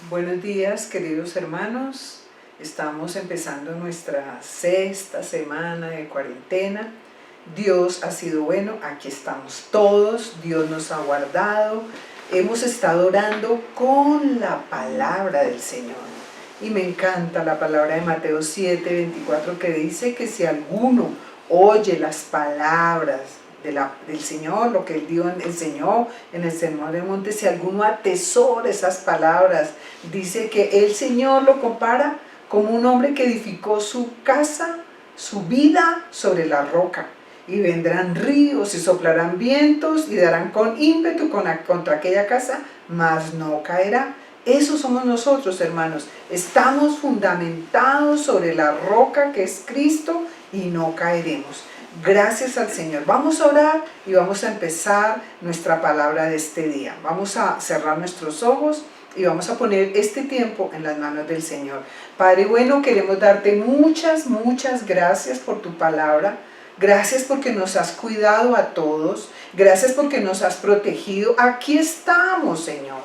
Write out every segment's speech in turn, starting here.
Buenos días, queridos hermanos. Estamos empezando nuestra sexta semana de cuarentena. Dios ha sido bueno, aquí estamos todos, Dios nos ha guardado. Hemos estado orando con la palabra del Señor. Y me encanta la palabra de Mateo 7:24 que dice que si alguno oye las palabras del Señor, lo que Él enseñó en el Sermón del Monte, si alguno atesora esas palabras, dice que el Señor lo compara como un hombre que edificó su casa, su vida sobre la roca. Y vendrán ríos y soplarán vientos y darán con ímpetu contra aquella casa, mas no caerá. Eso somos nosotros, hermanos. Estamos fundamentados sobre la roca que es Cristo y no caeremos. Gracias al Señor. Vamos a orar y vamos a empezar nuestra palabra de este día. Vamos a cerrar nuestros ojos y vamos a poner este tiempo en las manos del Señor. Padre bueno, queremos darte muchas gracias por tu palabra. Gracias porque nos has cuidado a todos. Gracias porque nos has protegido. Aquí estamos, Señor.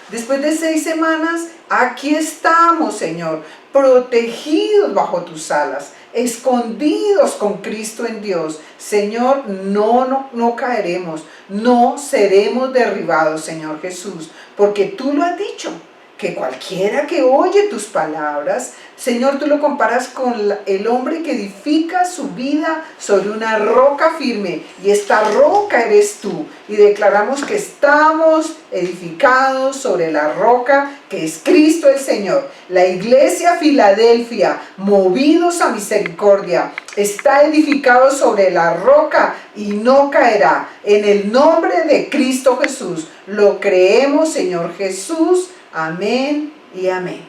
Después de 6 semanas, aquí estamos, Señor, protegidos bajo tus alas, escondidos con Cristo en Dios. Señor, no caeremos, no seremos derribados, Señor Jesús, porque tú lo has dicho, que cualquiera que oye tus palabras, Señor, tú lo comparas con el hombre que edifica su vida sobre una roca firme, y esta roca eres tú, y declaramos que estamos edificados sobre la roca que es Cristo el Señor. La iglesia Filadelfia, movidos a misericordia, está edificado sobre la roca y no caerá. En el nombre de Cristo Jesús, lo creemos, Señor Jesús. Amén y amén.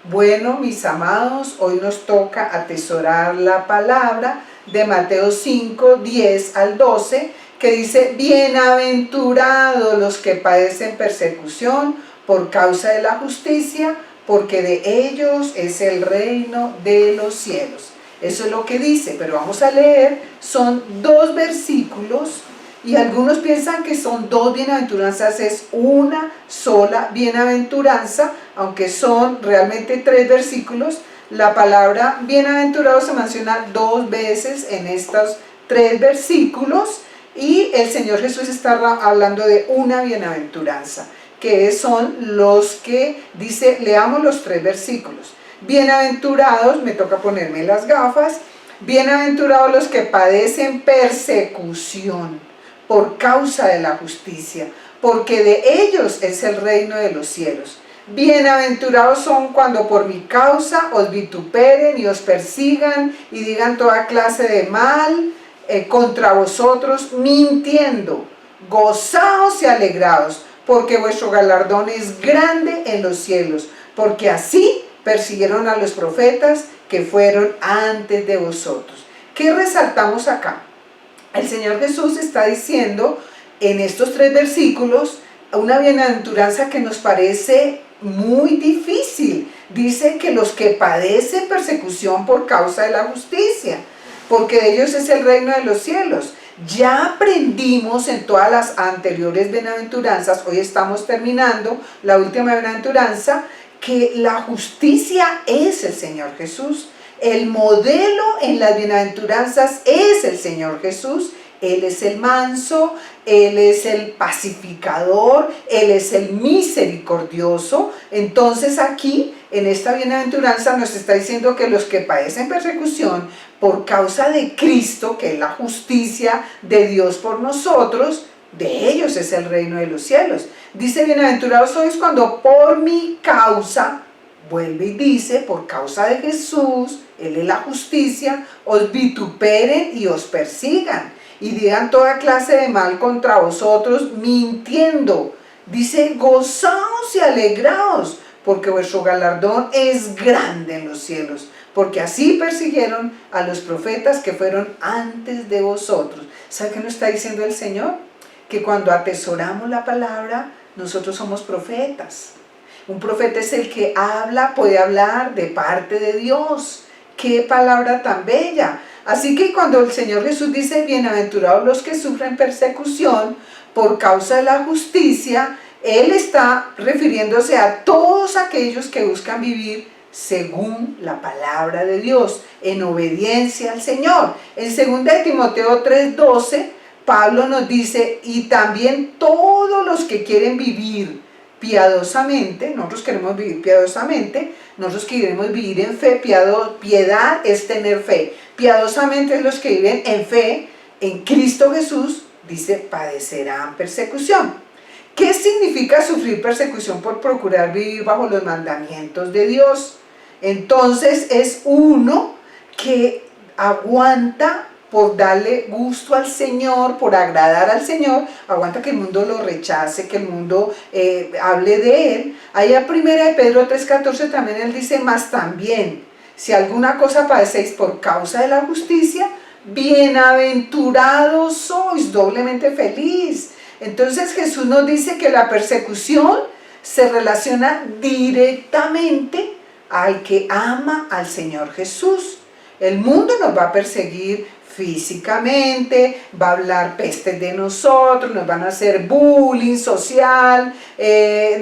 Bueno, mis amados, hoy nos toca atesorar la palabra de Mateo 5, 10 al 12, que dice: bienaventurados los que padecen persecución por causa de la justicia, porque de ellos es el reino de los cielos. Eso es lo que dice, pero vamos a leer, son 2 versículos. Y algunos piensan que son 2 bienaventuranzas, es una sola bienaventuranza, aunque son realmente 3 versículos. La palabra bienaventurado se menciona 2 veces en estos 3 versículos, y el Señor Jesús está hablando de una bienaventuranza, que son los que dice, leamos los 3 versículos. Bienaventurados, me toca ponerme las gafas, bienaventurados los que padecen persecución por causa de la justicia, porque de ellos es el reino de los cielos. Bienaventurados son cuando por mi causa os vituperen y os persigan y digan toda clase de mal contra vosotros, mintiendo. Gozaos y alegraos, porque vuestro galardón es grande en los cielos, porque así persiguieron a los profetas que fueron antes de vosotros. ¿Qué resaltamos acá? El Señor Jesús está diciendo en estos 3 versículos una bienaventuranza que nos parece muy difícil. Dice que los que padecen persecución por causa de la justicia, porque de ellos es el reino de los cielos. Ya aprendimos en todas las anteriores bienaventuranzas, hoy estamos terminando la última bienaventuranza, que la justicia es el Señor Jesús. El modelo en las bienaventuranzas es el Señor Jesús. Él es el manso, Él es el pacificador, Él es el misericordioso. Entonces aquí, en esta bienaventuranza, nos está diciendo que los que padecen persecución por causa de Cristo, que es la justicia de Dios por nosotros, de ellos es el reino de los cielos. Dice, bienaventurados sois cuando por mi causa, vuelve y dice, por causa de Jesús, Él es la justicia, os vituperen y os persigan y digan toda clase de mal contra vosotros, mintiendo. Dice, gozaos y alegraos, porque vuestro galardón es grande en los cielos, porque así persiguieron a los profetas que fueron antes de vosotros. ¿Sabe qué nos está diciendo el Señor? Que cuando atesoramos la palabra, nosotros somos profetas. Un profeta es el que habla, puede hablar de parte de Dios. ¡Qué palabra tan bella! Así que cuando el Señor Jesús dice, bienaventurados los que sufren persecución por causa de la justicia, Él está refiriéndose a todos aquellos que buscan vivir según la palabra de Dios, en obediencia al Señor. En 2 Timoteo 3:12, Pablo nos dice, y también todos los que quieren vivir piadosamente, nosotros queremos vivir piadosamente, nosotros queremos vivir en fe, piedad es tener fe, piadosamente es los que viven en fe, en Cristo Jesús, dice, padecerán persecución. ¿Qué significa sufrir persecución por procurar vivir bajo los mandamientos de Dios? Entonces es uno que aguanta por darle gusto al Señor, por agradar al Señor, aguanta que el mundo lo rechace, que el mundo hable de él. Ahí a 1 Pedro 3:14 también él dice, mas también, si alguna cosa padecéis por causa de la justicia, bienaventurados sois, doblemente feliz. Entonces Jesús nos dice que la persecución se relaciona directamente al que ama al Señor Jesús. El mundo nos va a perseguir físicamente, va a hablar pestes de nosotros, nos van a hacer bullying social,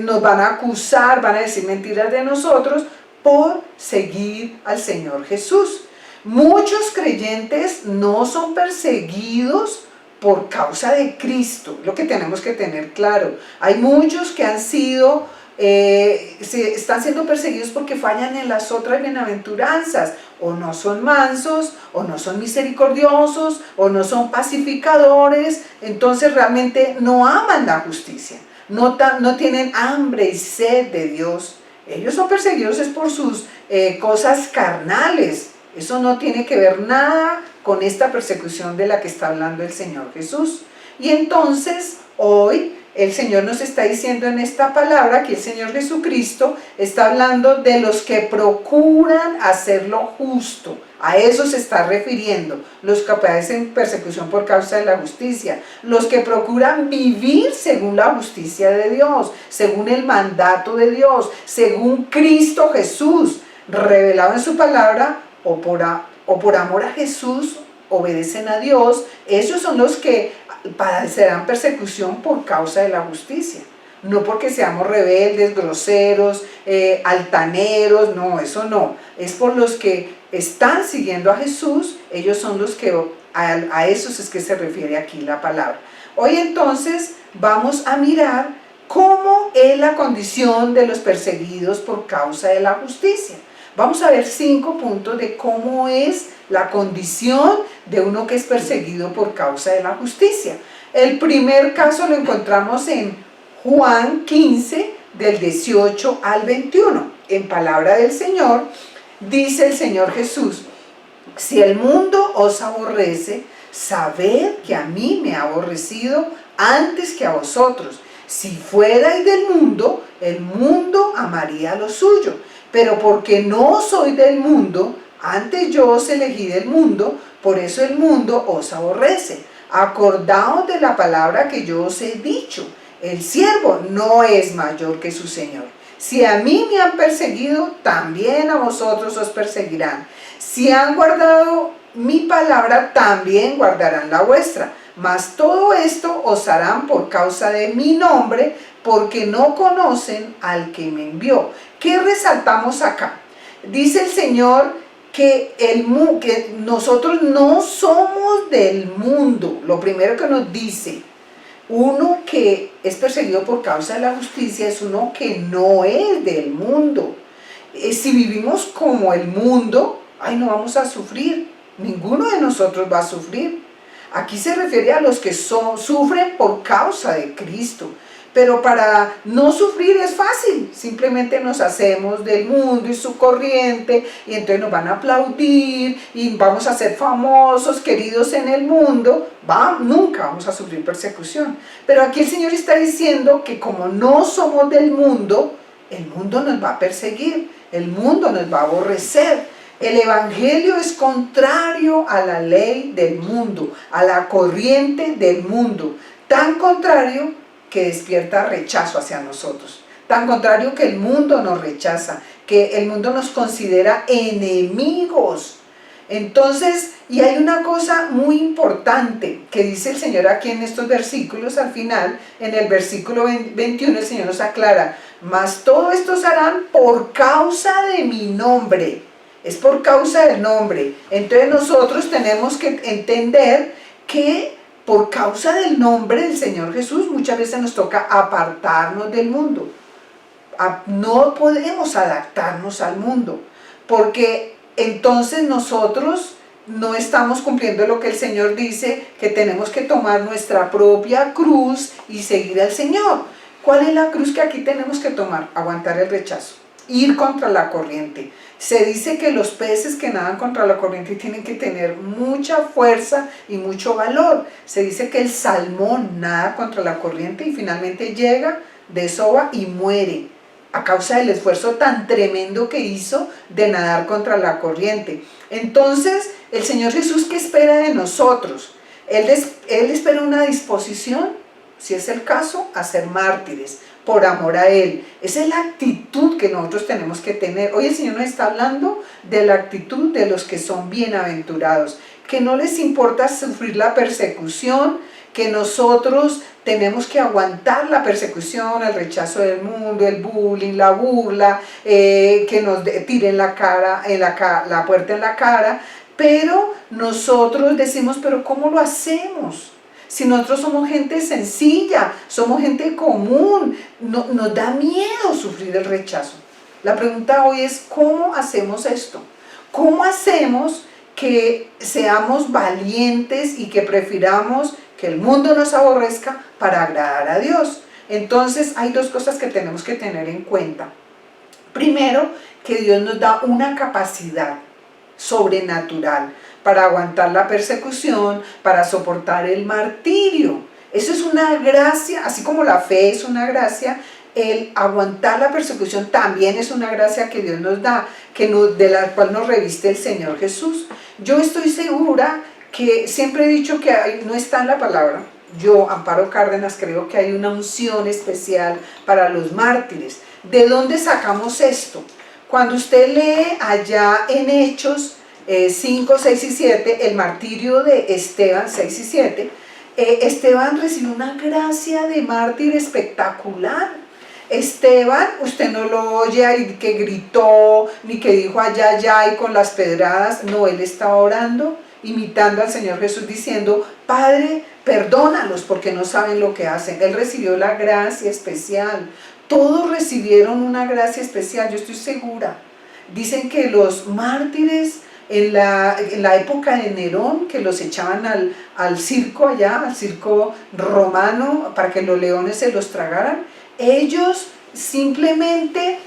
nos van a acusar, van a decir mentiras de nosotros por seguir al Señor Jesús. Muchos creyentes no son perseguidos por causa de Cristo, lo que tenemos que tener claro. Hay muchos que han sido, están siendo perseguidos porque fallan en las otras bienaventuranzas, o no son mansos, o no son misericordiosos, o no son pacificadores, entonces realmente no aman la justicia, no tienen hambre y sed de Dios. Ellos son perseguidos es por sus cosas carnales. Eso no tiene que ver nada con esta persecución de la que está hablando el Señor Jesús. Y entonces hoy el Señor nos está diciendo en esta palabra que el Señor Jesucristo está hablando de los que procuran hacer lo justo. A eso se está refiriendo, los que padecen persecución por causa de la justicia, los que procuran vivir según la justicia de Dios, según el mandato de Dios, según Cristo Jesús, revelado en su palabra, o por amor a Jesús, obedecen a Dios. Esos son los que padecerán persecución por causa de la justicia. No porque seamos rebeldes, groseros, altaneros, no, eso no. Es por los que están siguiendo a Jesús, ellos son los que, a esos es que se refiere aquí la palabra. Hoy entonces vamos a mirar cómo es la condición de los perseguidos por causa de la justicia. Vamos a ver 5 puntos de cómo es la condición de uno que es perseguido por causa de la justicia. El primer caso lo encontramos en Juan 15, del 18 al 21. En palabra del Señor, dice el Señor Jesús, si el mundo os aborrece, sabed que a mí me ha aborrecido antes que a vosotros. Si fuerais del mundo, el mundo amaría lo suyo. Pero porque no soy del mundo, antes yo os elegí del mundo, por eso el mundo os aborrece. Acordaos de la palabra que yo os he dicho, el siervo no es mayor que su Señor. Si a mí me han perseguido, también a vosotros os perseguirán. Si han guardado mi palabra, también guardarán la vuestra. Mas todo esto os harán por causa de mi nombre, porque no conocen al que me envió. ¿Qué resaltamos acá? Dice el Señor que nosotros no somos del mundo. Lo primero que nos dice, uno que es perseguido por causa de la justicia es uno que no es del mundo. Si vivimos como el mundo, no vamos a sufrir. Ninguno de nosotros va a sufrir. Aquí se refiere a los que sufren por causa de Cristo. Pero para no sufrir es fácil, simplemente nos hacemos del mundo y su corriente, y entonces nos van a aplaudir, y vamos a ser famosos, queridos en el mundo, nunca vamos a sufrir persecución. Pero aquí el Señor está diciendo que como no somos del mundo, el mundo nos va a perseguir, el mundo nos va a aborrecer. El Evangelio es contrario a la ley del mundo, a la corriente del mundo, tan contrario que despierta rechazo hacia nosotros, tan contrario que el mundo nos rechaza, que el mundo nos considera enemigos. Entonces, y hay una cosa muy importante que dice el Señor aquí en estos versículos al final, en el versículo 21 el Señor nos aclara, mas todo esto se harán por causa de mi nombre, es por causa del nombre. Entonces nosotros tenemos que entender que por causa del nombre del Señor Jesús muchas veces nos toca apartarnos del mundo. No podemos adaptarnos al mundo, porque entonces nosotros no estamos cumpliendo lo que el Señor dice, que tenemos que tomar nuestra propia cruz y seguir al Señor. ¿Cuál es la cruz que aquí tenemos que tomar? Aguantar el rechazo, ir contra la corriente. Se dice que los peces que nadan contra la corriente tienen que tener mucha fuerza y mucho valor. Se dice que el salmón nada contra la corriente y finalmente llega, desova y muere, a causa del esfuerzo tan tremendo que hizo de nadar contra la corriente. Entonces, el Señor Jesús, ¿qué espera de nosotros? Él espera una disposición, si es el caso, a ser mártires, por amor a Él. Esa es la actitud que nosotros tenemos que tener. Hoy el Señor nos está hablando de la actitud de los que son bienaventurados, que no les importa sufrir la persecución, que nosotros tenemos que aguantar la persecución, el rechazo del mundo, el bullying, la burla, que nos tiren la puerta en la cara, pero nosotros decimos, pero ¿cómo lo hacemos? Si nosotros somos gente sencilla, somos gente común, nos da miedo sufrir el rechazo. La pregunta hoy es, ¿cómo hacemos esto? ¿Cómo hacemos que seamos valientes y que prefiramos que el mundo nos aborrezca para agradar a Dios? Entonces hay dos cosas que tenemos que tener en cuenta. Primero, que Dios nos da una capacidad sobrenatural para aguantar la persecución, para soportar el martirio. Eso es una gracia, así como la fe es una gracia, el aguantar la persecución también es una gracia que Dios nos da, de la cual nos reviste el Señor Jesús. Yo estoy segura que siempre he dicho que no está en la palabra. Yo, Amparo Cárdenas, creo que hay una unción especial para los mártires. ¿De dónde sacamos esto? Cuando usted lee allá en Hechos 5, 6 y 7, el martirio de Esteban, 6 y 7, Esteban recibió una gracia de mártir espectacular. Esteban, usted no lo oye ahí que gritó, ni que dijo allá, allá y con las pedradas. No, él estaba orando, imitando al Señor Jesús, diciendo, Padre, perdónalos porque no saben lo que hacen. Él recibió la gracia especial. Todos recibieron una gracia especial, yo estoy segura. Dicen que los mártires en la época de Nerón, que los echaban al circo allá, al circo romano, para que los leones se los tragaran, ellos simplemente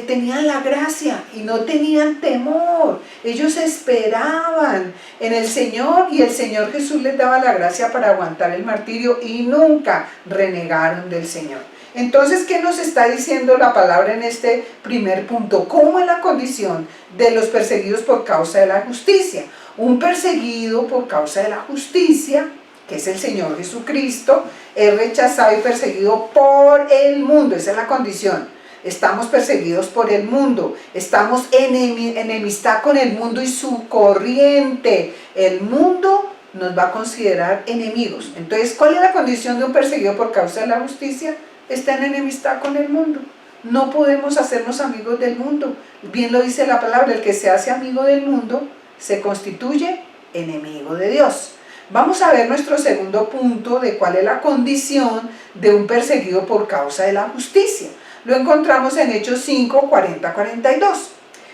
tenían la gracia y no tenían temor. Ellos esperaban en el Señor y el Señor Jesús les daba la gracia para aguantar el martirio y nunca renegaron del Señor. Entonces, ¿qué nos está diciendo la palabra en este primer punto? ¿Cómo es la condición de los perseguidos por causa de la justicia? Un perseguido por causa de la justicia, que es el Señor Jesucristo, es rechazado y perseguido por el mundo. Esa es la condición. Estamos perseguidos por el mundo, estamos en enemistad con el mundo y su corriente. El mundo nos va a considerar enemigos. Entonces, ¿cuál es la condición de un perseguido por causa de la justicia? Está en enemistad con el mundo. No podemos hacernos amigos del mundo. Bien lo dice la palabra, el que se hace amigo del mundo se constituye enemigo de Dios. Vamos a ver nuestro segundo punto de cuál es la condición de un perseguido por causa de la justicia. Lo encontramos en Hechos 5, 40-42.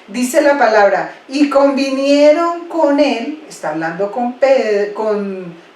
Dice la palabra, y convinieron con él, está hablando con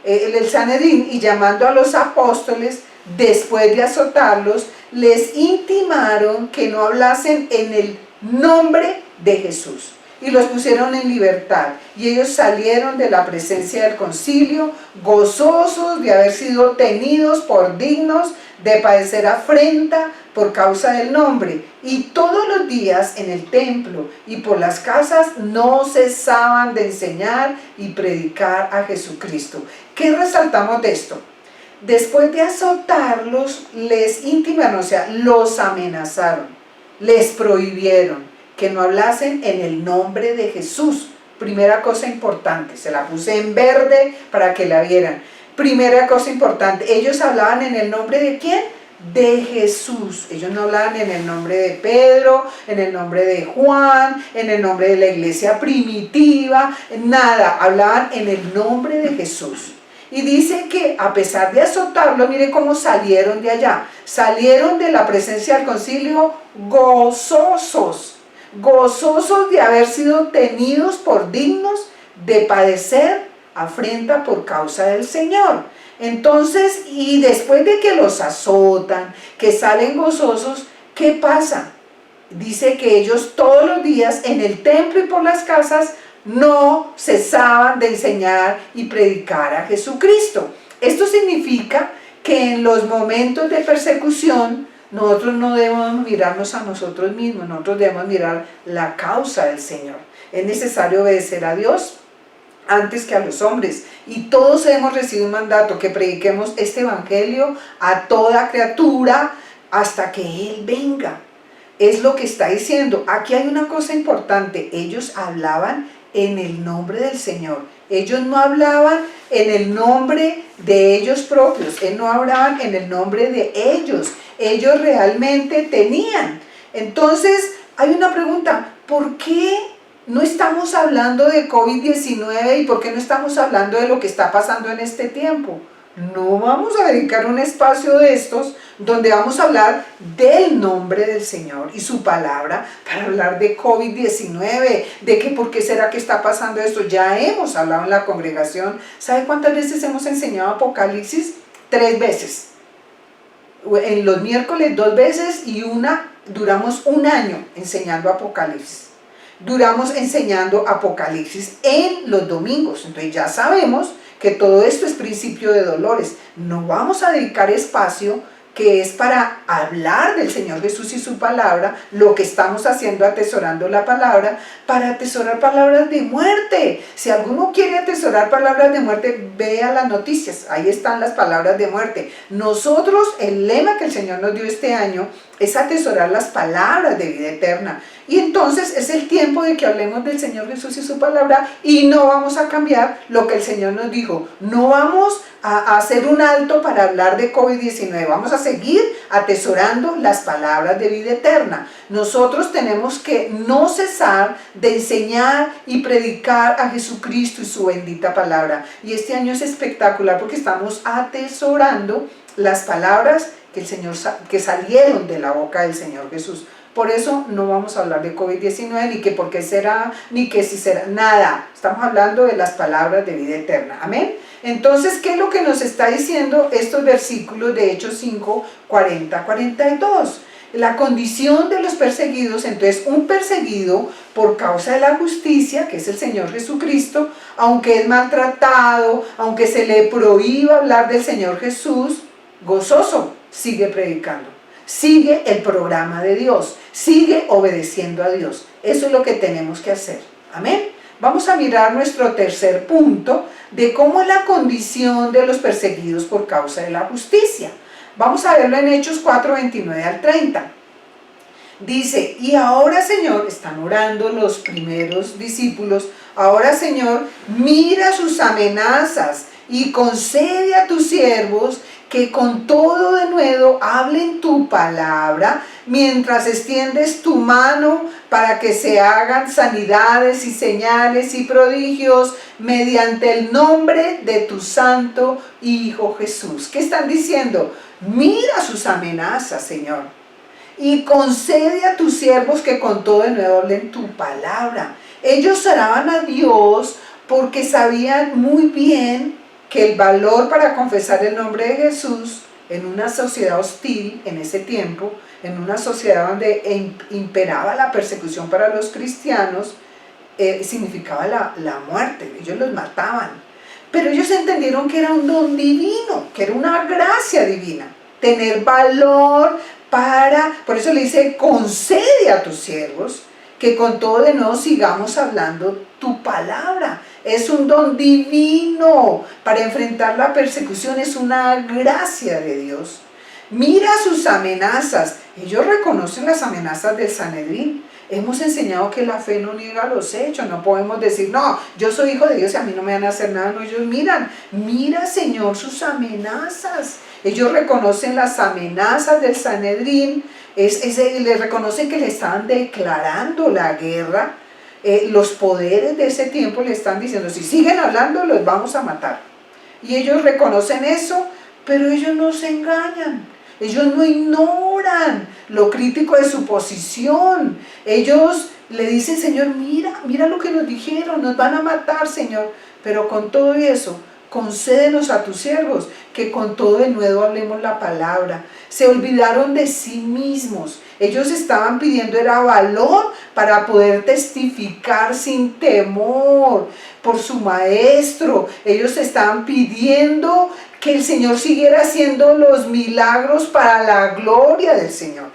el Sanedrín, y llamando a los apóstoles, después de azotarlos, les intimaron que no hablasen en el nombre de Jesús. Y los pusieron en libertad. Y ellos salieron de la presencia del concilio, gozosos de haber sido tenidos por dignos de padecer afrenta por causa del nombre. Y todos los días en el templo y por las casas no cesaban de enseñar y predicar a Jesucristo. ¿Qué resaltamos de esto? Después de azotarlos, les intimaron, o sea, los amenazaron, les prohibieron que no hablasen en el nombre de Jesús. Primera cosa importante, se la puse en verde para que la vieran. Primera cosa importante, ellos hablaban en el nombre ¿de quién? De Jesús. Ellos no hablaban en el nombre de Pedro, en el nombre de Juan, en el nombre de la iglesia primitiva, nada, hablaban en el nombre de Jesús. Y dice que a pesar de azotarlo, mire cómo salieron de allá, salieron de la presencia del concilio gozosos, gozosos de haber sido tenidos por dignos de padecer afrenta por causa del Señor. Entonces, y después de que los azotan, que salen gozosos, ¿qué pasa? Dice que ellos todos los días en el templo y por las casas no cesaban de enseñar y predicar a Jesucristo. Esto significa que en los momentos de persecución nosotros no debemos mirarnos a nosotros mismos, nosotros debemos mirar la causa del Señor. Es necesario obedecer a Dios antes que a los hombres, y todos hemos recibido un mandato que prediquemos este evangelio a toda criatura hasta que Él venga. Es lo que está diciendo. Aquí hay una cosa importante, ellos hablaban en el nombre del Señor, ellos no hablaban en el nombre de ellos propios, no hablaban en el nombre de ellos realmente tenían. Entonces hay una pregunta, ¿por qué no estamos hablando de COVID-19 y por qué no estamos hablando de lo que está pasando en este tiempo? No vamos a dedicar un espacio de estos donde vamos a hablar del nombre del Señor y su palabra para hablar de COVID-19, de que por qué será que está pasando esto. Ya hemos hablado en la congregación. ¿Sabe cuántas veces hemos enseñado Apocalipsis? 3 veces. En los miércoles 2 veces y duramos un año enseñando Apocalipsis. Duramos enseñando Apocalipsis en los domingos. Entonces ya sabemos que todo esto es principio de dolores. No vamos a dedicar espacio que es para hablar del Señor Jesús y su palabra, lo que estamos haciendo atesorando la palabra, para atesorar palabras de muerte. Si alguno quiere atesorar palabras de muerte, vea las noticias, ahí están las palabras de muerte. Nosotros, el lema que el Señor nos dio este año es atesorar las palabras de vida eterna. Y entonces es el tiempo de que hablemos del Señor Jesús y su palabra, y no vamos a cambiar lo que el Señor nos dijo. No vamos a hacer un alto para hablar de COVID-19, vamos a seguir atesorando las palabras de vida eterna. Nosotros tenemos que no cesar de enseñar y predicar a Jesucristo y su bendita palabra. Y este año es espectacular porque estamos atesorando las palabras que salieron de la boca del Señor Jesús. Por eso no vamos a hablar de COVID-19, ni que por qué será, ni que si será, nada. Estamos hablando de las palabras de vida eterna. Amén. Entonces, ¿qué es lo que nos está diciendo estos versículos de Hechos 5, 40, 42? La condición de los perseguidos. Entonces, un perseguido por causa de la justicia, que es el Señor Jesucristo, aunque es maltratado, aunque se le prohíba hablar del Señor Jesús, gozoso, sigue predicando. Sigue el programa de Dios, sigue obedeciendo a Dios. Eso es lo que tenemos que hacer. Amén. Vamos a mirar nuestro tercer punto de cómo es la condición de los perseguidos por causa de la justicia. Vamos a verlo en Hechos 4, 29 al 30. Dice, y ahora Señor, están orando los primeros discípulos, ahora Señor, mira sus amenazas y concede a tus siervos que con todo denuedo hablen tu palabra, mientras extiendes tu mano para que se hagan sanidades y señales y prodigios mediante el nombre de tu santo Hijo Jesús. ¿Qué están diciendo? Mira sus amenazas, Señor, y concede a tus siervos que con todo denuedo hablen tu palabra. Ellos oraban a Dios porque sabían muy bien que el valor para confesar el nombre de Jesús en una sociedad hostil en ese tiempo, en una sociedad donde imperaba la persecución para los cristianos, significaba la muerte. Ellos los mataban, pero ellos entendieron que era un don divino, que era una gracia divina, tener valor por eso le dice, concede a tus siervos que con todo de nuevo sigamos hablando tu palabra. Es un don divino para enfrentar la persecución, es una gracia de Dios. Mira sus amenazas. Ellos reconocen las amenazas del Sanedrín. Hemos enseñado que la fe no niega los hechos, no podemos decir, no, yo soy hijo de Dios y a mí no me van a hacer nada. No, ellos mira Señor sus amenazas. Ellos reconocen las amenazas del Sanedrín, le reconocen que le estaban declarando la guerra. Los poderes de ese tiempo le están diciendo, si siguen hablando los vamos a matar. Y ellos reconocen eso, pero ellos no se engañan. Ellos no ignoran lo crítico de su posición. Ellos le dicen, Señor, mira lo que nos dijeron, nos van a matar, Señor. Pero con todo eso, concédenos a tus siervos que con todo denuedo hablemos la palabra. Se olvidaron de sí mismos. Ellos estaban pidiendo era valor para poder testificar sin temor por su maestro. Ellos estaban pidiendo que el Señor siguiera haciendo los milagros para la gloria del Señor,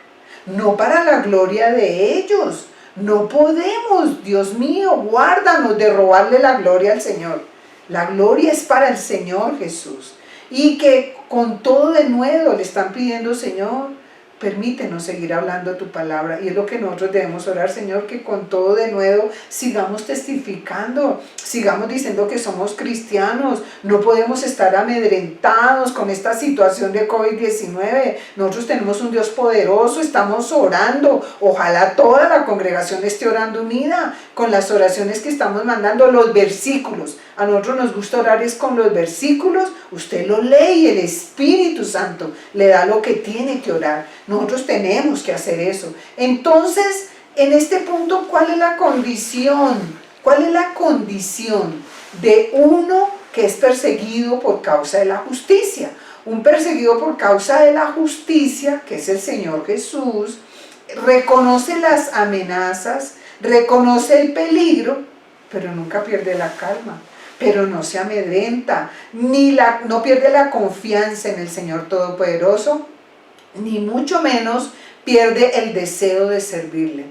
no para la gloria de ellos. No podemos, Dios mío, guárdanos de robarle la gloria al Señor. La gloria es para el Señor Jesús. Y que con todo denuedo le están pidiendo, Señor, permítenos seguir hablando tu palabra. Y es lo que nosotros debemos orar, Señor, que con todo denuedo sigamos testificando, sigamos diciendo que somos cristianos. No podemos estar amedrentados con esta situación de COVID-19. Nosotros tenemos un Dios poderoso, estamos orando. Ojalá toda la congregación esté orando unida con las oraciones que estamos mandando, los versículos. A nosotros nos gusta orar es con los versículos. Usted lo lee y el Espíritu Santo le da lo que tiene que orar. Nosotros tenemos que hacer eso. Entonces, en este punto, ¿cuál es la condición? ¿Cuál es la condición de uno que es perseguido por causa de la justicia? Un perseguido por causa de la justicia, que es el Señor Jesús, reconoce las amenazas, reconoce el peligro, pero nunca pierde la calma. Pero no se amedrenta, no pierde la confianza en el Señor Todopoderoso, ni mucho menos pierde el deseo de servirle.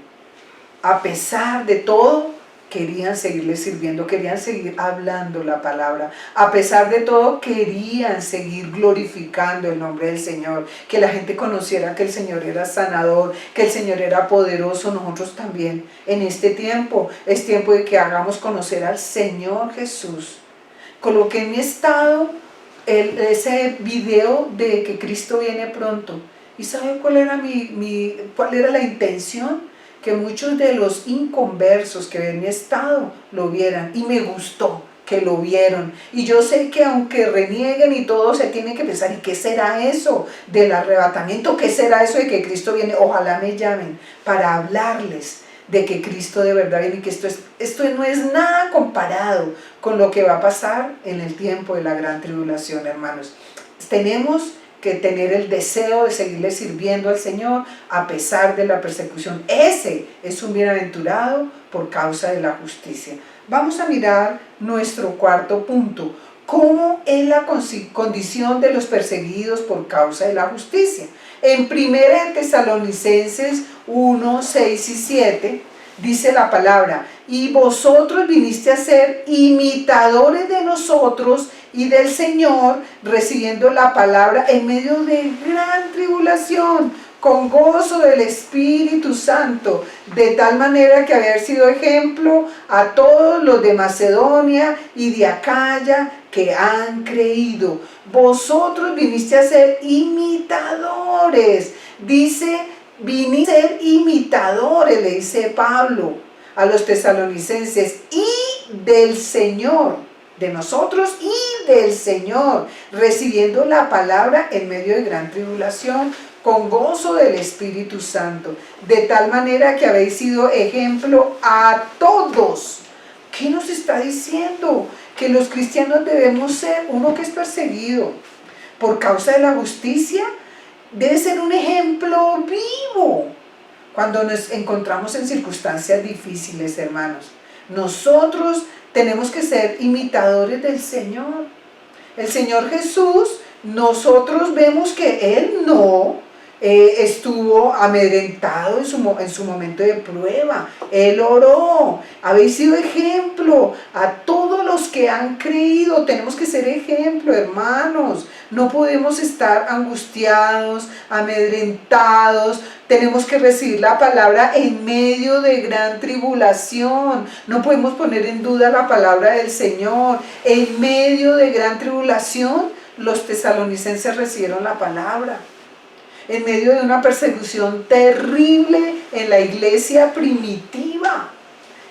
A pesar de todo, querían seguirle sirviendo, querían seguir hablando la palabra. A pesar de todo, querían seguir glorificando el nombre del Señor. Que la gente conociera que el Señor era sanador, que el Señor era poderoso. Nosotros también, en este tiempo, es tiempo de que hagamos conocer al Señor Jesús. Coloqué en mi estado ese video de que Cristo viene pronto. ¿Y sabe cuál era cuál era la intención? Que muchos de los inconversos que ven mi estado lo vieran, y me gustó que lo vieron. Y yo sé que aunque renieguen y todo, se tiene que pensar, ¿y qué será eso del arrebatamiento? ¿Qué será eso de que Cristo viene? Ojalá me llamen para hablarles de que Cristo de verdad viene, y que esto no es nada comparado con lo que va a pasar en el tiempo de la gran tribulación, hermanos. Tenemos que tener el deseo de seguirle sirviendo al Señor a pesar de la persecución. Ese es un bienaventurado por causa de la justicia. Vamos a mirar nuestro cuarto punto. ¿Cómo es la condición de los perseguidos por causa de la justicia? En 1 Tesalonicenses 1, 6 y 7 dice la palabra: y vosotros viniste a ser imitadores de nosotros y del Señor, recibiendo la palabra en medio de gran tribulación, con gozo del Espíritu Santo, de tal manera que haber sido ejemplo a todos los de Macedonia y de Acaya que han creído. Vosotros viniste a ser imitadores, dice, viniste a ser imitadores, le dice Pablo a los tesalonicenses, y del Señor, de nosotros y del Señor, recibiendo la palabra en medio de gran tribulación, con gozo del Espíritu Santo, de tal manera que habéis sido ejemplo a todos. ¿Qué nos está diciendo? Que los cristianos debemos ser uno que es perseguido por causa de la justicia, debe ser un ejemplo vivo cuando nos encontramos en circunstancias difíciles, hermanos. Nosotros tenemos que ser imitadores del Señor. El Señor Jesús, nosotros vemos que Él no estuvo amedrentado en su momento de prueba, él oró. Habéis sido ejemplo a todos los que han creído. Tenemos que ser ejemplo, hermanos. No podemos estar angustiados, amedrentados. Tenemos que recibir la palabra en medio de gran tribulación. No podemos poner en duda la palabra del Señor. En medio de gran tribulación, los tesalonicenses recibieron la palabra. En medio de una persecución terrible en la iglesia primitiva,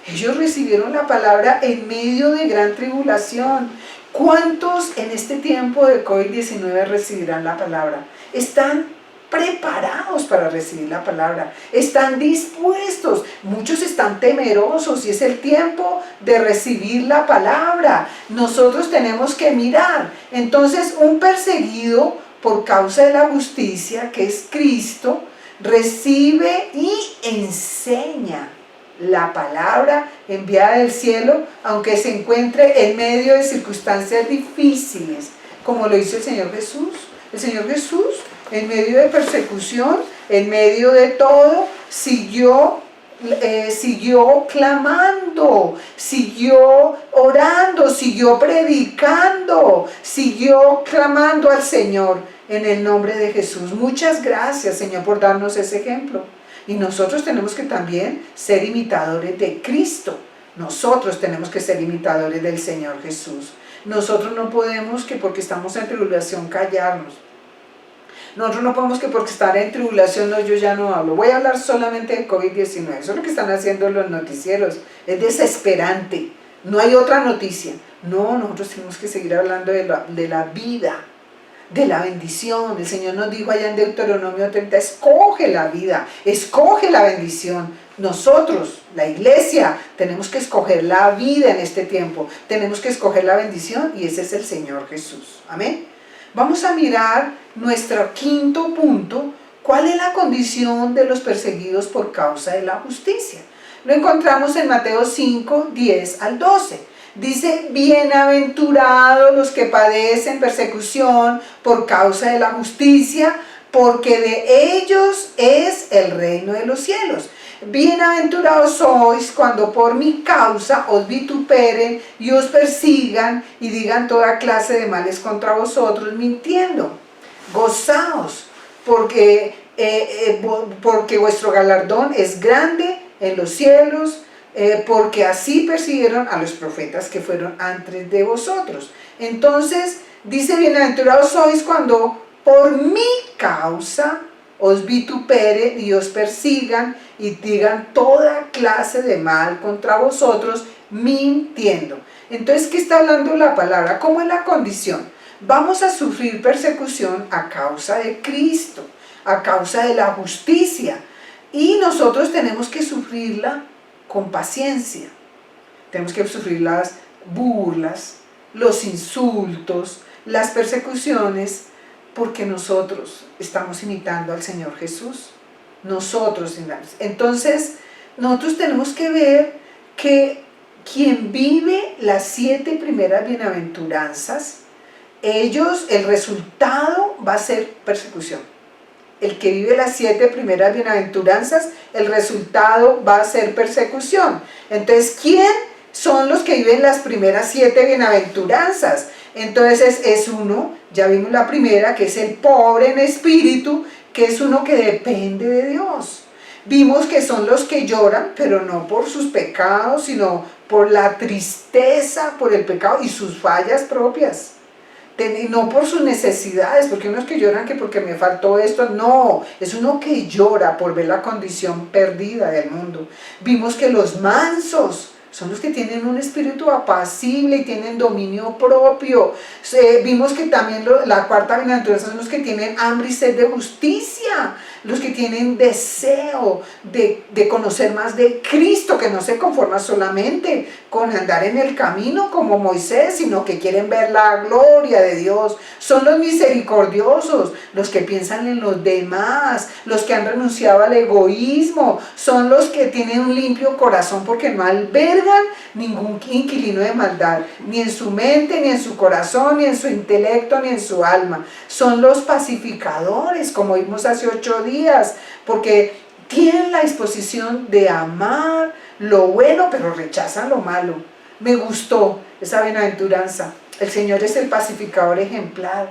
ellos recibieron la palabra en medio de gran tribulación. ¿Cuántos en este tiempo de COVID-19 recibirán la palabra? ¿Están preparados para recibir la palabra? ¿Están dispuestos? Muchos están temerosos y es el tiempo de recibir la palabra. Nosotros tenemos que mirar. Entonces, un perseguido por causa de la justicia, que es Cristo, recibe y enseña la palabra enviada del cielo, aunque se encuentre en medio de circunstancias difíciles, como lo hizo el Señor Jesús. El Señor Jesús, en medio de persecución, en medio de todo, siguió clamando, siguió orando, siguió predicando, siguió clamando al Señor en el nombre de Jesús. Muchas gracias, Señor, por darnos ese ejemplo. Y nosotros tenemos que también ser imitadores de Cristo. Nosotros tenemos que ser imitadores del Señor Jesús. Nosotros no podemos que porque estamos en tribulación callarnos. Nosotros no podemos que porque estar en tribulación, no, yo ya no hablo. Voy a hablar solamente de COVID-19. Eso es lo que están haciendo los noticieros. Es desesperante. No hay otra noticia. No, nosotros tenemos que seguir hablando de la vida, de la bendición. El Señor nos dijo allá en Deuteronomio 30, escoge la vida, escoge la bendición. Nosotros, la iglesia, tenemos que escoger la vida en este tiempo. Tenemos que escoger la bendición y ese es el Señor Jesús. Amén. Vamos a mirar nuestro quinto punto. ¿Cuál es la condición de los perseguidos por causa de la justicia? Lo encontramos en Mateo 5, 10 al 12. Dice, bienaventurados los que padecen persecución por causa de la justicia, porque de ellos es el reino de los cielos. Bienaventurados sois cuando por mi causa os vituperen y os persigan y digan toda clase de males contra vosotros mintiendo. Gozaos, porque vuestro galardón es grande en los cielos, porque así persiguieron a los profetas que fueron antes de vosotros. Entonces dice, bienaventurados sois cuando por mi causa os vituperen y os persigan y digan toda clase de mal contra vosotros mintiendo. Entonces, ¿qué está hablando la palabra? ¿Cómo es la condición? Vamos a sufrir persecución a causa de Cristo, a causa de la justicia, y nosotros tenemos que sufrirla con paciencia. Tenemos que sufrir las burlas, los insultos, las persecuciones, porque nosotros estamos imitando al Señor Jesús. Nosotros. Entonces, nosotros tenemos que ver que quien vive las 7 primeras bienaventuranzas, el resultado va a ser persecución. El que vive las 7 primeras bienaventuranzas, el resultado va a ser persecución. Entonces, ¿quién son los que viven las primeras 7 bienaventuranzas? Entonces es uno, ya vimos la primera, que es el pobre en espíritu, que es uno que depende de Dios. Vimos que son los que lloran, pero no por sus pecados, sino por la tristeza, por el pecado y sus fallas propias. No por sus necesidades, porque unos que lloran que porque me faltó esto, no, es uno que llora por ver la condición perdida del mundo. Vimos que los mansos son los que tienen un espíritu apacible y tienen dominio propio. Vimos que también la cuarta bienaventuranza son los que tienen hambre y sed de justicia. los que tienen deseo de conocer más de Cristo, que no se conforma solamente con andar en el camino como Moisés, sino que quieren ver la gloria de Dios. Son los misericordiosos, los que piensan en los demás, los que han renunciado al egoísmo, son los que tienen un limpio corazón porque no albergan ningún inquilino de maldad, ni en su mente, ni en su corazón, ni en su intelecto, ni en su alma. Son los pacificadores, como vimos hace 8 días, porque tienen la disposición de amar lo bueno, pero rechazan lo malo. Me gustó esa bienaventuranza. El Señor es el pacificador ejemplar,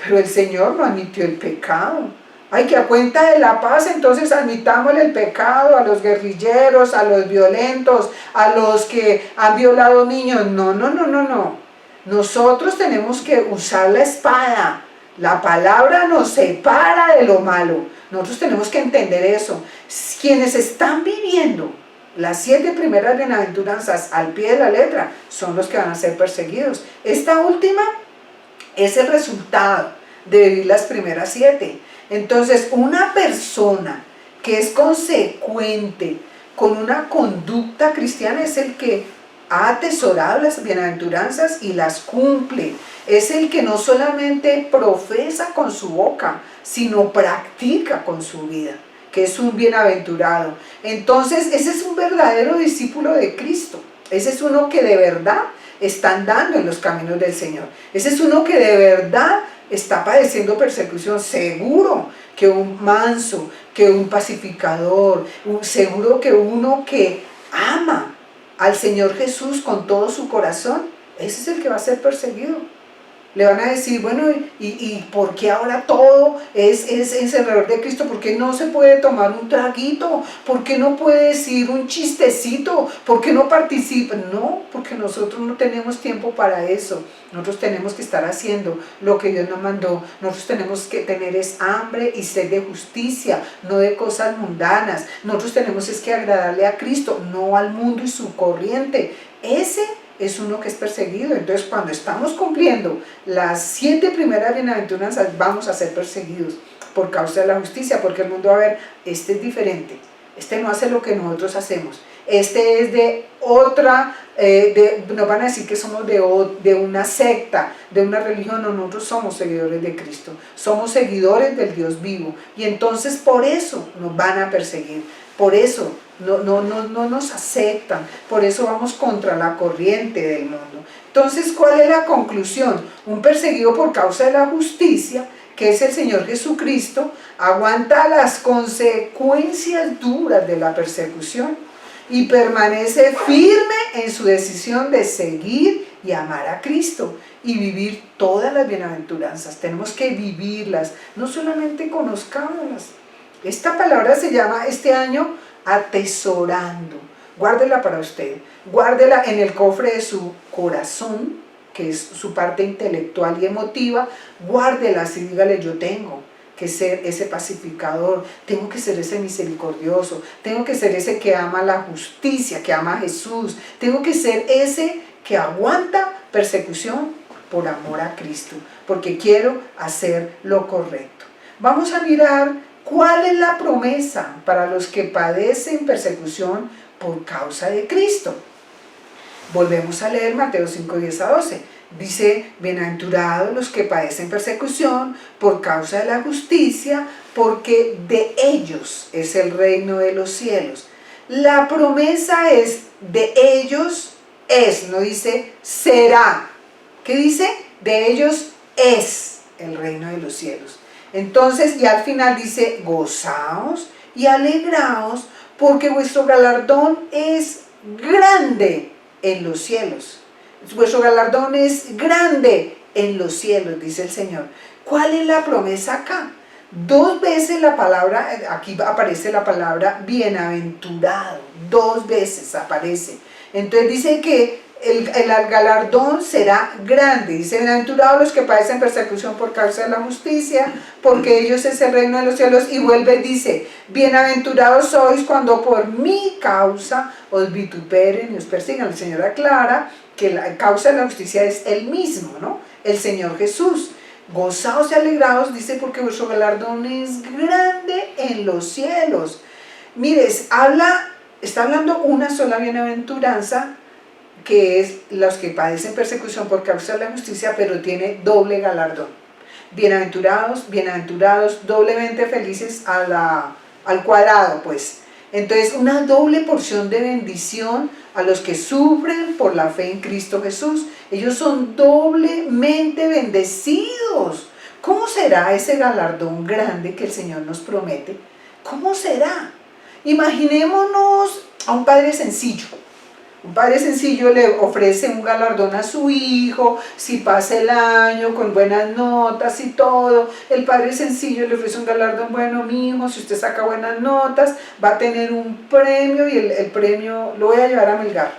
pero el Señor no admitió el pecado. Ay, que a cuenta de la paz, entonces admitámosle el pecado a los guerrilleros, a los violentos, a los que han violado niños. No, no, no, no, no. Nosotros tenemos que usar la espada. La palabra nos separa de lo malo. Nosotros tenemos que entender eso. Quienes están viviendo las 7 primeras bienaventuranzas al pie de la letra son los que van a ser perseguidos. Esta última es el resultado de vivir las primeras 7. Entonces, una persona que es consecuente con una conducta cristiana es el que ha atesorado las bienaventuranzas y las cumple. Es el que no solamente profesa con su boca, sino practica con su vida, que es un bienaventurado. Entonces, ese es un verdadero discípulo de Cristo. Ese es uno que de verdad está andando en los caminos del Señor. Ese es uno que de verdad está padeciendo persecución. Seguro que un manso, que un pacificador, seguro que uno que ama al Señor Jesús con todo su corazón, ese es el que va a ser perseguido. Le van a decir, bueno, ¿y por qué ahora todo es alrededor de Cristo? ¿Por qué no se puede tomar un traguito? ¿Por qué no puede decir un chistecito? ¿Por qué no participa? No, porque nosotros no tenemos tiempo para eso. Nosotros tenemos que estar haciendo lo que Dios nos mandó. Nosotros tenemos que tener es hambre y sed de justicia, no de cosas mundanas. Nosotros tenemos es que agradarle a Cristo, no al mundo y su corriente. Ese es uno que es perseguido. Entonces, cuando estamos cumpliendo las 7 primeras bienaventuranzas, vamos a ser perseguidos por causa de la justicia, porque el mundo va a ver, este es diferente, este no hace lo que nosotros hacemos, este es de otra, nos van a decir que somos de una secta, de una religión. No, nosotros somos seguidores de Cristo, somos seguidores del Dios vivo, y entonces por eso nos van a perseguir, por eso no nos aceptan, por eso vamos contra la corriente del mundo. Entonces, ¿cuál es la conclusión? Un perseguido por causa de la justicia, que es el Señor Jesucristo, aguanta las consecuencias duras de la persecución y permanece firme en su decisión de seguir y amar a Cristo y vivir todas las bienaventuranzas. Tenemos que vivirlas, no solamente conozcámoslas. Esta palabra se llama este año atesorando. Guárdela para usted, guárdela en el cofre de su corazón, que es su parte intelectual y emotiva. Guárdela y dígale, yo tengo que ser ese pacificador, tengo que ser ese misericordioso, tengo que ser ese que ama la justicia, que ama a Jesús, tengo que ser ese que aguanta persecución por amor a Cristo, porque quiero hacer lo correcto. Vamos a mirar cuál es la promesa para los que padecen persecución por causa de Cristo. Volvemos a leer Mateo 5, 10 a 12. Dice, bienaventurados los que padecen persecución por causa de la justicia, porque de ellos es el reino de los cielos. La promesa es de ellos es, no dice será. ¿Qué dice? De ellos es el reino de los cielos. Entonces, y al final dice, gozaos y alegraos, porque vuestro galardón es grande en los cielos. Vuestro galardón es grande en los cielos, dice el Señor. ¿Cuál es la promesa acá? 2 veces la palabra, aquí aparece la palabra bienaventurado, 2 veces aparece. Entonces dice que el galardón será grande. Dice, bienaventurados los que padecen persecución por causa de la justicia, porque ellos es el reino de los cielos. Y vuelve y dice, bienaventurados sois cuando por mi causa os vituperen y os persigan. El Señor aclara que la causa de la justicia es el mismo, ¿no? El Señor Jesús. Gozaos y alegraos, dice, porque vuestro galardón es grande en los cielos. Mire, está hablando una sola bienaventuranza, que es los que padecen persecución por causa de la justicia, pero tiene doble galardón. Bienaventurados, bienaventurados, doblemente felices al cuadrado, pues. Entonces, una doble porción de bendición a los que sufren por la fe en Cristo Jesús. Ellos son doblemente bendecidos. ¿Cómo será ese galardón grande que el Señor nos promete? ¿Cómo será? Imaginémonos a un padre sencillo. Un padre sencillo le ofrece un galardón a su hijo, si pasa el año con buenas notas y todo. El padre sencillo le ofrece un galardón: bueno, mi hijo, si usted saca buenas notas, va a tener un premio, y el premio lo voy a llevar a Melgar,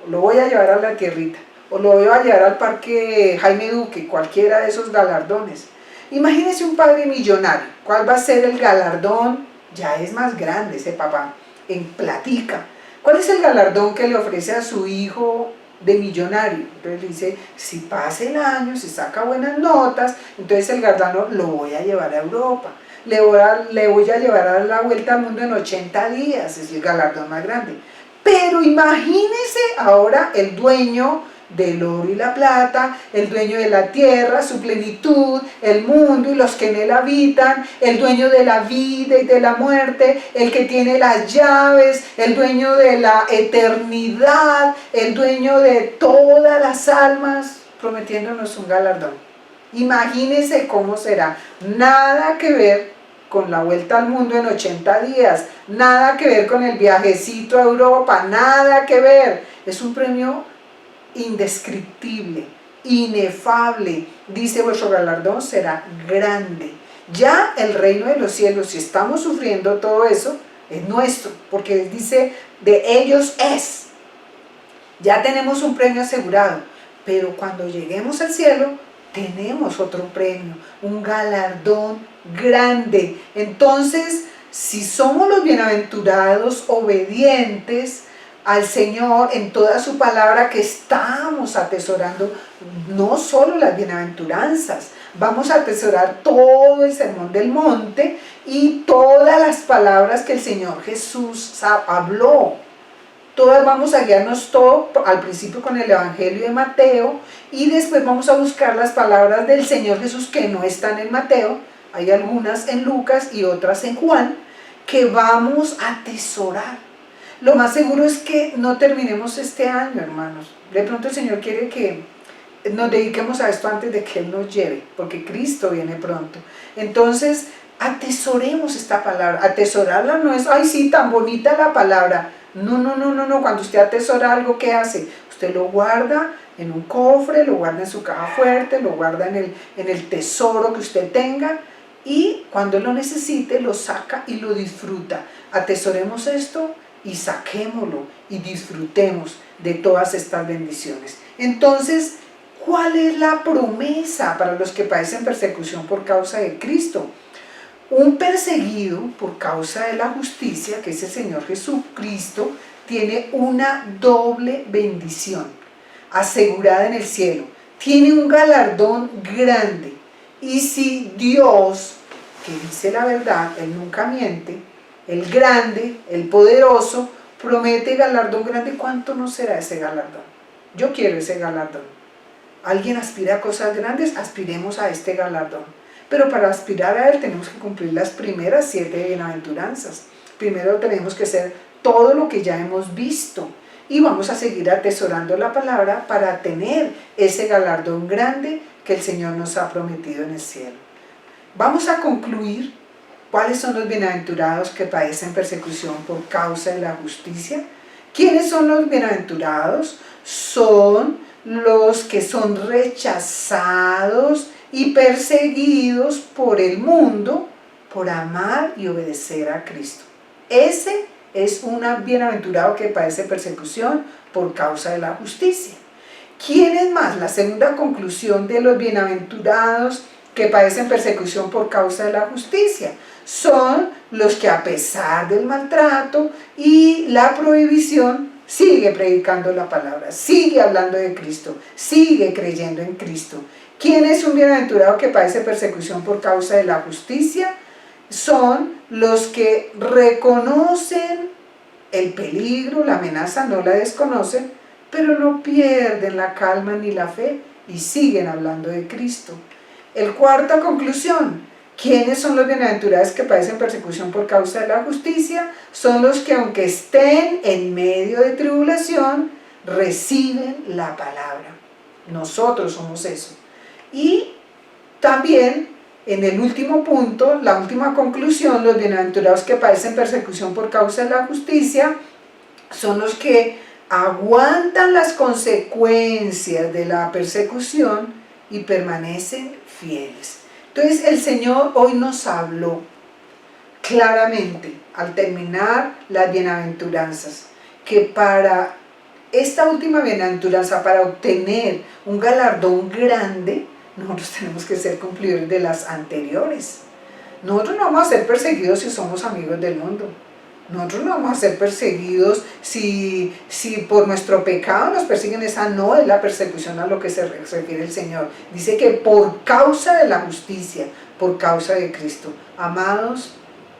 o lo voy a llevar a la tierrita, o lo voy a llevar al parque Jaime Duque, cualquiera de esos galardones. Imagínese un padre millonario. ¿Cuál va a ser el galardón? Ya es más grande ese papá, en platica. ¿Cuál es el galardón que le ofrece a su hijo de millonario? Entonces le dice: si pasa el año, si saca buenas notas, entonces el galardón lo voy a llevar a Europa, le voy a llevar a la vuelta al mundo en 80 días, es el galardón más grande. Pero imagínese ahora el dueño del oro y la plata, el dueño de la tierra, su plenitud, el mundo y los que en él habitan, el dueño de la vida y de la muerte, el que tiene las llaves, el dueño de la eternidad, el dueño de todas las almas, prometiéndonos un galardón. Imagínense cómo será. Nada que ver con la vuelta al mundo en 80 días, nada que ver con el viajecito a Europa, nada que ver. Es un premio indescriptible, inefable. Dice: vuestro galardón será grande. Ya el reino de los cielos, si estamos sufriendo todo eso, es nuestro, porque dice: de ellos es. Ya tenemos un premio asegurado, pero cuando lleguemos al cielo tenemos otro premio, un galardón grande. Entonces, si somos los bienaventurados obedientes al Señor en toda su palabra, que estamos atesorando no solo las bienaventuranzas, vamos a atesorar todo el sermón del monte y todas las palabras que el Señor Jesús habló. Todas vamos a guiarnos todo al principio con el Evangelio de Mateo, y después vamos a buscar las palabras del Señor Jesús que no están en Mateo. Hay algunas en Lucas y otras en Juan, que vamos a atesorar. Lo más seguro es que no terminemos este año, hermanos. De pronto el Señor quiere que nos dediquemos a esto antes de que Él nos lleve, porque Cristo viene pronto. Entonces, atesoremos esta palabra. Atesorarla no es: ay, sí, tan bonita la palabra. No. Cuando usted atesora algo, ¿qué hace? Usted lo guarda en un cofre, lo guarda en su caja fuerte, lo guarda en el tesoro que usted tenga, y cuando lo necesite, lo saca y lo disfruta. Atesoremos esto y saquémoslo y disfrutemos de todas estas bendiciones. Entonces, ¿cuál es la promesa para los que padecen persecución por causa de Cristo? Un perseguido por causa de la justicia, que es el Señor Jesucristo, tiene una doble bendición asegurada en el cielo. Tiene un galardón grande. Y si Dios, que dice la verdad, Él nunca miente, el grande, el poderoso, promete galardón grande, ¿cuánto no será ese galardón? Yo quiero ese galardón. ¿Alguien aspira a cosas grandes? Aspiremos a este galardón. Pero para aspirar a él tenemos que cumplir las primeras 7 bienaventuranzas. Primero tenemos que hacer todo lo que ya hemos visto, y vamos a seguir atesorando la palabra para tener ese galardón grande que el Señor nos ha prometido en el cielo. Vamos a concluir. ¿Cuáles son los bienaventurados que padecen persecución por causa de la justicia? ¿Quiénes son los bienaventurados? Son los que son rechazados y perseguidos por el mundo por amar y obedecer a Cristo. Ese es un bienaventurado que padece persecución por causa de la justicia. ¿Quién es más? La segunda conclusión de los bienaventurados que padecen persecución por causa de la justicia son los que, a pesar del maltrato y la prohibición, sigue predicando la palabra, sigue hablando de Cristo, sigue creyendo en Cristo. ¿Quién es un bienaventurado que padece persecución por causa de la justicia? Son los que reconocen el peligro, la amenaza, no la desconocen, pero no pierden la calma ni la fe y siguen hablando de Cristo. Cuarta conclusión, ¿quiénes son los bienaventurados que padecen persecución por causa de la justicia? Son los que, aunque estén en medio de tribulación, reciben la palabra. Nosotros somos eso. Y también, en el último punto, la última conclusión, los bienaventurados que padecen persecución por causa de la justicia son los que aguantan las consecuencias de la persecución y permanecen fieles. Entonces el Señor hoy nos habló claramente al terminar las bienaventuranzas, que para esta última bienaventuranza, para obtener un galardón grande, nosotros tenemos que ser cumplidores de las anteriores. Nosotros no vamos a ser perseguidos si somos amigos del mundo. Nosotros no vamos a ser perseguidos si por nuestro pecado nos persiguen. Esa no es la persecución a lo que se refiere el Señor. Dice que por causa de la justicia, por causa de Cristo. Amados,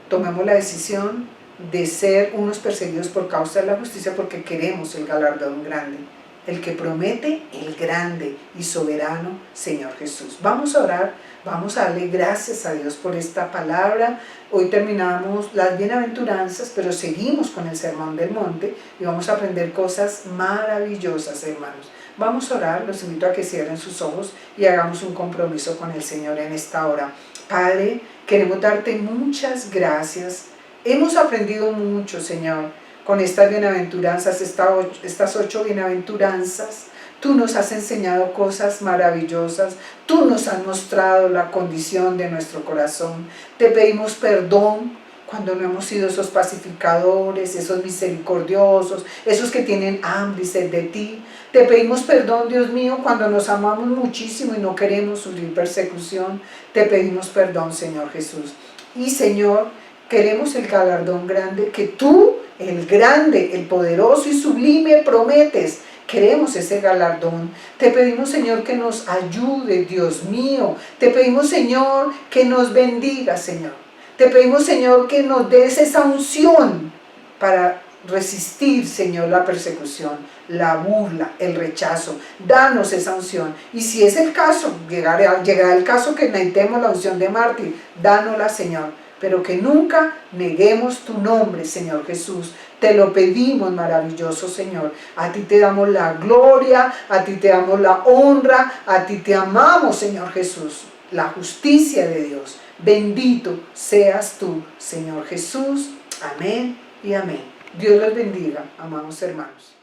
tomemos la decisión de ser unos perseguidos por causa de la justicia porque queremos el galardón grande. El que promete el grande y soberano Señor Jesús. Vamos a orar, vamos a darle gracias a Dios por esta palabra. Hoy terminamos las bienaventuranzas, pero seguimos con el Sermón del Monte y vamos a aprender cosas maravillosas, hermanos. Vamos a orar, los invito a que cierren sus ojos y hagamos un compromiso con el Señor en esta hora. Padre, queremos darte muchas gracias. Hemos aprendido mucho, Señor, con estas bienaventuranzas, estas 8 bienaventuranzas. Tú nos has enseñado cosas maravillosas, tú nos has mostrado la condición de nuestro corazón. Te pedimos perdón cuando no hemos sido esos pacificadores, esos misericordiosos, esos que tienen hambre y sed de ti. Te pedimos perdón, Dios mío, cuando nos amamos muchísimo y no queremos sufrir persecución. Te pedimos perdón, Señor Jesús. Y Señor, queremos el galardón grande que tú, el grande, el poderoso y sublime, prometes. Queremos ese galardón. Te pedimos, Señor, que nos ayude, Dios mío. Te pedimos, Señor, que nos bendiga, Señor. Te pedimos, Señor, que nos des esa unción para resistir, Señor, la persecución, la burla, el rechazo. Danos esa unción. Y si es el caso, llegará el caso que necesitemos la unción de mártir, dánosla, Señor. Pero que nunca neguemos tu nombre, Señor Jesús. Te lo pedimos, maravilloso Señor. A ti te damos la gloria, a ti te damos la honra, a ti te amamos, Señor Jesús. La justicia de Dios. Bendito seas tú, Señor Jesús. Amén y amén. Dios los bendiga, amados hermanos.